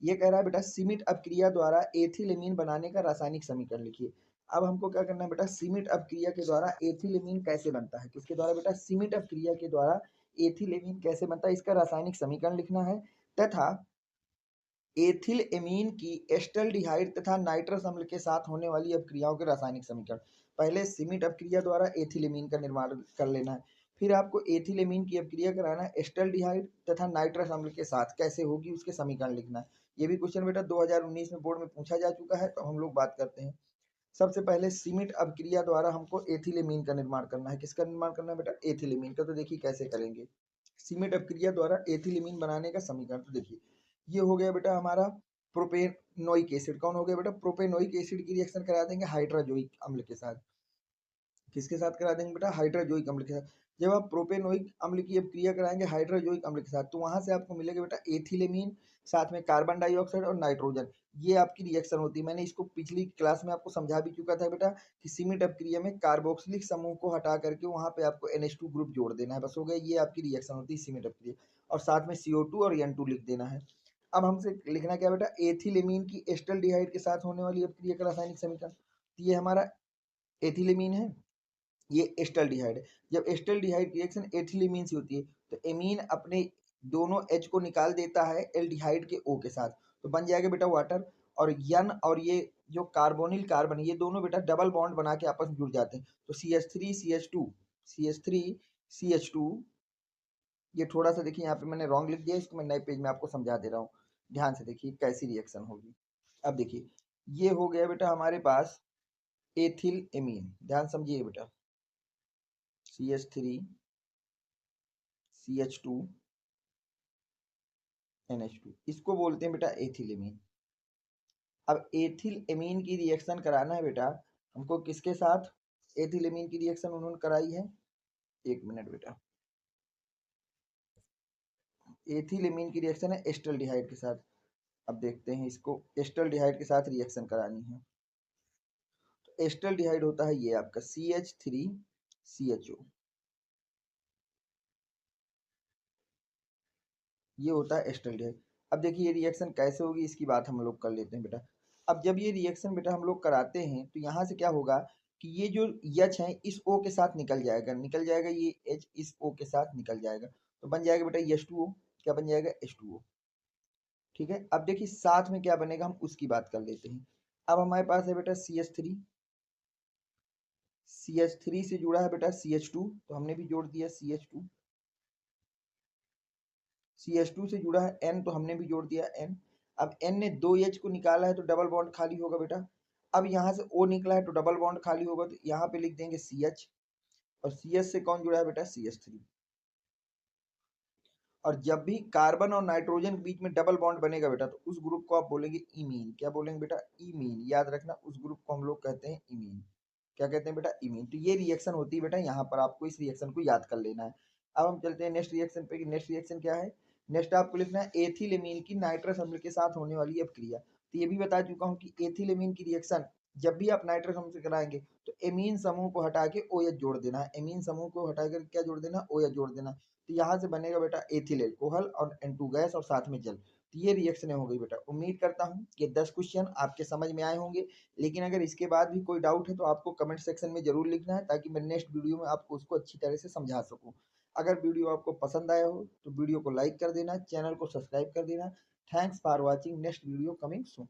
ये कह रहा है बेटा सीमिट अपक्रिया द्वारा एथिलेमीन बनाने का रासायनिक समीकरण लिखिए। अब हमको क्या करना है बेटा, सीमिट अपक्रिया के द्वारा एथिलेमीन कैसे बनता है, किसके द्वारा बेटा, सीमिट अपक्रिया के द्वारा एथिलेमीन कैसे बनता है, इसका रासायनिक समीकरण लिखना है तथा एथिल एमीन की एस्टल्डिहाइड तथा नाइट्रस अम्ल के साथ होने वाली अपक्रियाओं के रासायनिक समीकरण। पहले सीमिट अपक्रिया द्वारा एथिलेमीन का निर्माण कर लेना है, फिर आपको एथिलेमीन की अपक्रिया कराना है एस्टल्डिहाइड तथा नाइट्रस अम्ल के साथ, कैसे होगी उसके समीकरण लिखना है। ये भी क्वेश्चन बेटा 2019 में बोर्ड में पूछा जा चुका है, तो हम लोग बात करते हैं। सबसे पहले सीमिट अपक्रिया द्वारा हमको एथिलेमीन का निर्माण करना है। किसका निर्माण करना है बेटा, एथिलेमीन का। तो देखिए कैसे करेंगे। सीमिट अपक्रिया द्वारा एथिलेमीन बनाने का समीकरण, तो देखिए ये हो गया बेटा हमारा प्रोपेनोइक एसिड। कौन हो गया बेटा, प्रोपेनोइक एसिड की रिएक्शन करा देंगे हाइड्रोजोइक अम्ल के साथ। किसके साथ करा देंगे बेटा, हाइड्रोजोइक अम्ल के साथ। जब आप प्रोपेनोइक अम्ल की अपक्रिया कराएंगे हाइड्रोजोइक अम्ल के साथ, तो वहां से आपको मिलेगा बेटा एथिलेमीन, साथ में कार्बन डाइऑक्साइड और नाइट्रोजन। ये आपकी रिएक्शन होती है। मैंने इसको पिछली क्लास में आपको समझा भी चुका था बेटा कि सीमिट अपक्रिया में कार्बोक्सिलिक समूह को हटा करके वहां पे आपको NH2 ग्रुप जोड़ देना है, बस हो गया। ये आपकी रिएक्शन होती है सीमिट अपक्रिया, और साथ में CO2 और N2 लिख देना है। अब हमसे लिखना क्या बेटा, एथिलेमीन की एस्टल्डिहाइड के साथ होने वाली अपक्रिया का रासायनिक समीकरण। ये हमारा एथिलेमीन है, ये एस्टल्डिहाइड है। जब एस्टल्डिहाइड की रिएक्शन एथिलीमीन से होती है तो एमीन अपने दोनों H को निकाल देता है एल्डिहाइड के O के साथ, तो बन जाएगा बेटा वाटर। और यन और ये जो कार्बोनिल कार्बन, ये दोनों बेटा डबल बॉन्ड बना के आपस में जुड़ जाते हैं, तो CH3 CH2 ये थोड़ा सा देखिए यहाँ पे मैंने रॉन्ग लिख दिया, इसको मैं नए पेज में आपको समझा दे रहा हूँ। ध्यान से देखिए कैसी रिएक्शन होगी। अब देखिए ये हो गया बेटा हमारे पास एथिल एमीन, ध्यान समझिए बेटा। CH3 CH2 NH2, इसको बोलते हैं बेटा एथिलेमीन। अब एथिल एमीन की रिएक्शन कराना है बेटा हमको किसके साथ, एथिलेमीन की रिएक्शन उन्होंने कराई है, एक मिनट बेटा, एथिलेमीन की रिएक्शन है एस्टल्डिहाइड के साथ। अब देखते हैं इसको, एस्टल्डिहाइड के साथ रिएक्शन करानी है, तो एस्टल्डिहाइड होता है ये आपका CH3CHO, ये होता है एस्टल्डिहाइड। अब देखिए ये रिएक्शन कैसे होगी इसकी बात हम लोग कर लेते हैं बेटा। अब जब ये रिएक्शन बेटा हम लोग कराते हैं तो यहाँ से क्या होगा कि ये जो H है इस O के साथ निकल जाएगा, ये H इस O के साथ निकल जाएगा, तो बन जाएगा बेटा H2O। क्या बन जाएगा, H2O। ठीक है, अब देखिए साथ में क्या बनेगा हम उसकी बात कर लेते हैं। अब हमारे पास है बेटा CH3 से जुड़ा है बेटा CH2, तो हमने भी जोड़ दिया CH2। CH2 से जुड़ा है N, तो हमने भी जोड़ दिया N। अब N ने 2H को निकाला है तो डबल बॉन्ड खाली होगा बेटा। अब यहाँ से O निकला है तो डबल बॉन्ड खाली होगा, तो यहाँ पे लिख देंगे CH, और CH से कौन जुड़ा है बेटा, CH3। और जब भी कार्बन और नाइट्रोजन के बीच में डबल बॉन्ड बनेगा बेटा तो उस ग्रुप को आप बोलेंगे इमीन। क्या बोलेंगे बेटा, इमीन। याद रखना उस ग्रुप को हम लोग कहते हैं इमीन। क्या कहते हैं बेटा, इमीन। तो ये रिएक्शन होती है बेटा, यहाँ पर आपको इस रिएक्शन को याद कर लेना है। अब हम चलते हैं नेक्स्ट रिएक्शन पे। नेक्स्ट रिएक्शन क्या है, नेक्स्ट आपको लिखना है एथिलेमीन की नाइट्रस अम्ल के साथ होने वाली अपक्रिया। तो ये भी बता चुका हूँ कि एथिलेमीन की रिएक्शन जब भी आप नाइट्रस अम्ल से कराएंगे तो एमीन समूह को हटा के OH जोड़ देना है, एमीन समूह को हटा कर क्या जोड़ देना, OH जोड़ देना। तो यहाँ से बनेगा बेटा एथिल एल्कोहल और N2 गैस और साथ में जल। तो ये रिएक्शनें हो गई बेटा। उम्मीद करता हूँ कि 10 क्वेश्चन आपके समझ में आए होंगे, लेकिन अगर इसके बाद भी कोई डाउट है तो आपको कमेंट सेक्शन में जरूर लिखना है, ताकि मैं नेक्स्ट वीडियो में आपको उसको अच्छी तरह से समझा सकूँ। अगर वीडियो आपको पसंद आया हो तो वीडियो को लाइक कर देना, चैनल को सब्सक्राइब कर देना। Thanks for watching, next video coming soon.